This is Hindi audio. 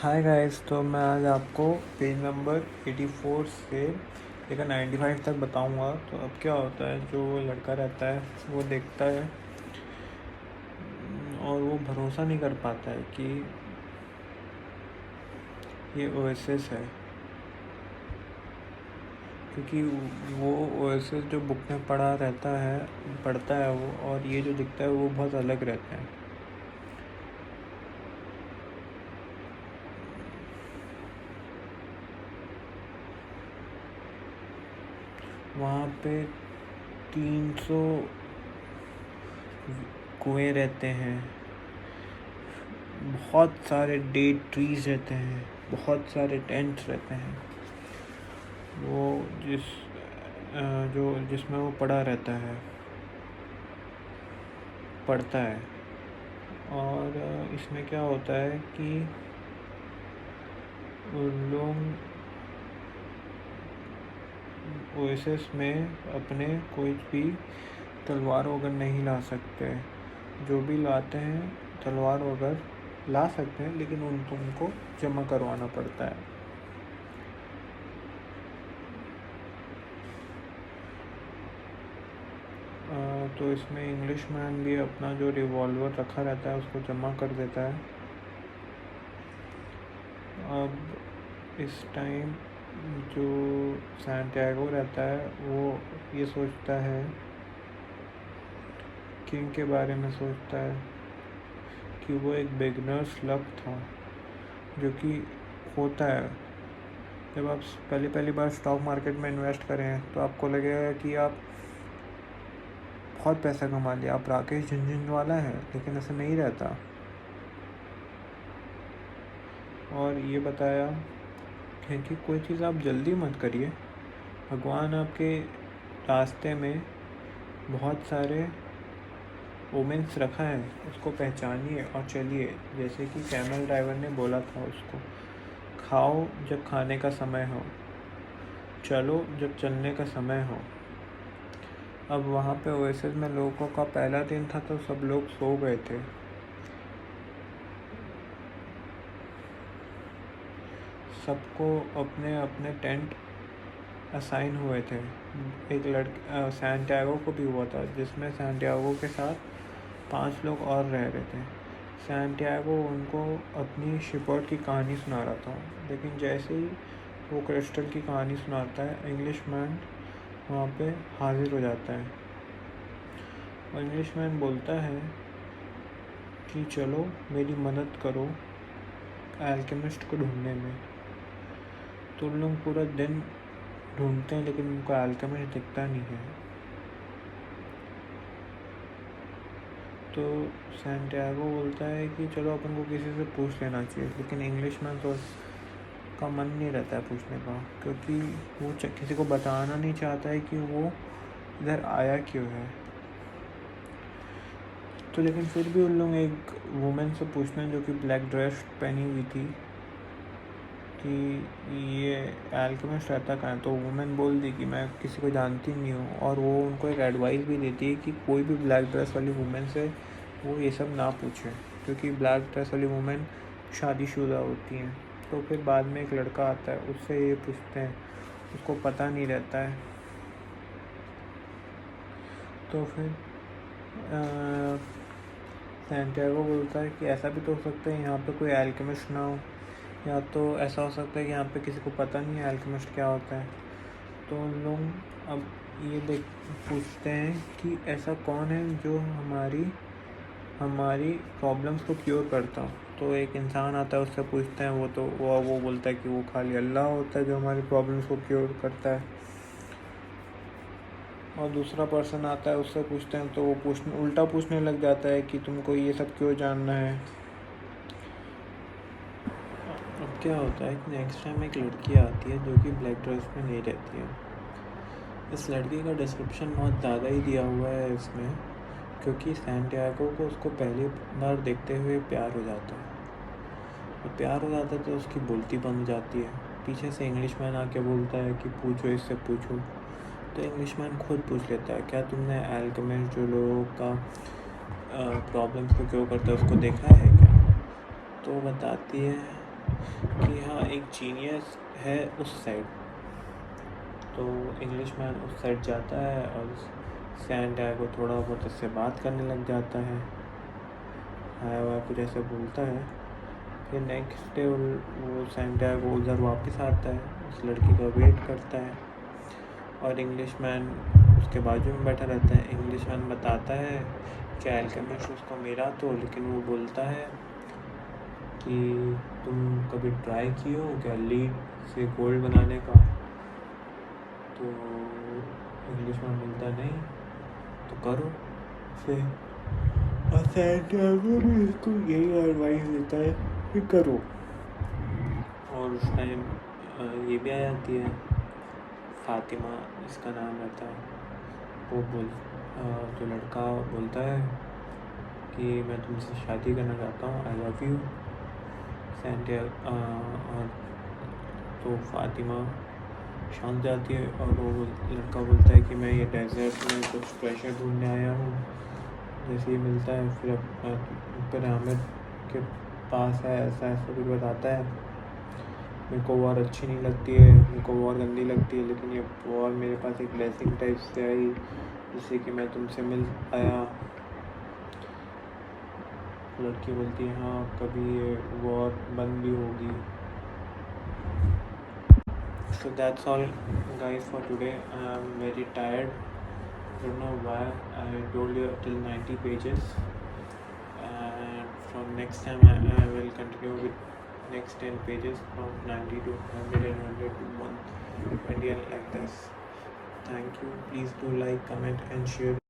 हाय गाइस, तो मैं आज आपको पेज नंबर 84 से लेकर 95 तक बताऊंगा। तो अब क्या होता है, जो लड़का रहता है वो देखता है और वो भरोसा नहीं कर पाता है कि ये ओएसिस है, क्योंकि वो ओएसिस जो बुक में पढ़ता है वो, और ये जो दिखता है वो बहुत अलग रहता है। वहाँ पे 300 कुएं रहते हैं, बहुत सारे डेट ट्रीज रहते हैं, बहुत सारे टेंट्स रहते हैं। वो जिसमें वो पढ़ता है। और इसमें क्या होता है कि उन लोग ओएसिस में अपने कोई भी तलवार वगैरह नहीं ला सकते। जो भी लाते हैं तलवार वगैरह ला सकते हैं, लेकिन उनको जमा करवाना पड़ता है। तो इसमें इंग्लिश मैन भी अपना जो रिवॉल्वर रखा रहता है उसको जमा कर देता है। अब इस टाइम जो सैंटियागो रहता है वो ये सोचता है, किंग के बारे में सोचता है कि वो एक बिगनर्स लक था, जो कि होता है जब आप पहली बार स्टॉक मार्केट में इन्वेस्ट करें तो आपको लगेगा कि आप बहुत पैसा कमा लिया, आप राकेश झुनझुनवाला है, लेकिन ऐसा नहीं रहता। और ये बताया है कि कोई चीज़ आप जल्दी मत करिए, भगवान आपके रास्ते में बहुत सारे ओमेंस रखा है, उसको पहचानिए और चलिए। जैसे कि कैमल ड्राइवर ने बोला था उसको, खाओ जब खाने का समय हो, चलो जब चलने का समय हो। अब वहाँ पे ओएसिस में लोगों का पहला दिन था तो सब लोग सो गए थे। सबको अपने अपने टेंट असाइन हुए थे। एक सैंटियागो को भी हुआ था, जिसमें सैंटियागो के साथ 5 लोग और रह रहे थे। सैंटियागो उनको अपनी शिपवर्ड की कहानी सुना रहा था, लेकिन जैसे ही वो क्रिस्टल की कहानी सुनाता है, इंग्लिशमैन वहाँ पे हाजिर हो जाता है। और इंग्लिशमैन बोलता है कि चलो मेरी मदद करो एल्केमिस्ट को ढूंढने में। तो उन लोग पूरा दिन ढूंढते हैं, लेकिन उनको एल्केमिस्ट दिखता नहीं है। तो सैंटियागो बोलता है कि चलो अपन को किसी से पूछ लेना चाहिए, लेकिन इंग्लिशमैन तो का मन नहीं रहता है पूछने का, क्योंकि वो किसी को बताना नहीं चाहता है कि वो इधर आया क्यों है। तो लेकिन फिर भी उन लोग एक वुमेन से पूछते हैं जो कि ब्लैक ड्रेस पहनी हुई थी कि ये एल्केमिस्ट रहता कहाँ है। तो वुमेन बोल दी कि मैं किसी को जानती नहीं हूँ, और वो उनको एक एडवाइस भी देती है कि कोई भी ब्लैक ड्रेस वाली वुमेन से वो ये सब ना पूछे, क्योंकि ब्लैक ड्रेस वाली वुमेन शादीशुदा होती हैं। तो फिर बाद में एक लड़का आता है, उससे ये पूछते हैं, उसको पता नहीं रहता है। तो फिर सैंटियागो बोलता है कि ऐसा भी तो हो सकता है यहाँ पे कोई एल्केमिस्ट ना हो, या तो ऐसा हो सकता है कि यहाँ पे किसी को पता नहीं है एल्केमिस्ट क्या होता है। तो उन लोग अब ये पूछते हैं कि ऐसा कौन है जो हमारी प्रॉब्लम्स को क्योर करता हो। तो एक इंसान आता है, उससे पूछते हैं, वो बोलता है कि वो खाली अल्लाह होता है जो हमारी प्रॉब्लम्स को क्योर करता है। और दूसरा पर्सन आता है, उससे पूछते हैं, तो वो उल्टा पूछने लग जाता है कि तुमको ये सब क्यों जानना है। अब क्या होता है कि नेक्स्ट टाइम एक लड़की आती है जो कि ब्लैक ड्रेस में नहीं रहती है। इस लड़की का डिस्क्रिप्शन बहुत ज़्यादा ही दिया हुआ है इसमें, क्योंकि सैंटियागो को उसको पहली बार देखते हुए प्यार हो जाता है। और प्यार हो जाता है तो उसकी बोलती बंद हो जाती है। पीछे से इंग्लिशमैन आके बोलता है कि पूछो, इससे पूछो। तो इंग्लिशमैन खुद पूछ लेता है, क्या तुमने एल्केमिस्ट जो लोगों का प्रॉब्लम्स को क्यों करता है उसको देखा है क्या। तो बताती है कि हाँ एक जीनियस है उस साइड। तो इंग्लिश मैन उस साइड जाता है और सैंटियागो थोड़ा बहुत उससे बात करने लग जाता है, हाय वाय कुछ ऐसे बोलता है। फिर नेक्स्ट डे वो सैंटियागो उधर वापस आता है, उस लड़की का वेट करता है और इंग्लिश मैन उसके बाजू में बैठा रहता है। इंग्लिश मैन बताता है कि अल्केमिस्ट उसको मिला तो, लेकिन वो बोलता है कि तुम कभी ट्राई किए हो क्या लीड से गोल्ड बनाने का? तो इंग्लिश मैन बोलता है नहीं, तो करो फिर। और सैंटियागो भी इसको यही एडवाइस देता है कि करो। और उस टाइम ये भी आ जाती है, फातिमा इसका नाम रहता है। वो जो लड़का बोलता है कि मैं तुमसे शादी करना चाहता हूँ, आई लव यू सैंटियागो। और तो फातिमा शांत जाती है और वो लड़का बोलता है कि मैं ये डेजर्ट में कुछ ट्रेजर ढूंढने आया हूँ। जैसे ही मिलता है फिर पिरामिड के पास है, ऐसा ऐसा कुछ बताता है। मेरे को वॉर अच्छी नहीं लगती है, मेरे को वॉर गंदी लगती है, लेकिन ये वॉर मेरे पास एक ब्लेसिंग टाइप से आई, जिससे कि मैं तुमसे मिल पाया। लड़की बोलती है हाँ कभी ये वॉर बंद भी होगी। So that's all guys for today. I'm very tired. Don't know why I told you till 90 pages. And from next time I will continue with next 10 pages from 90 to 100 and 100 to 120 and like this. Thank you. Please do like, comment and share.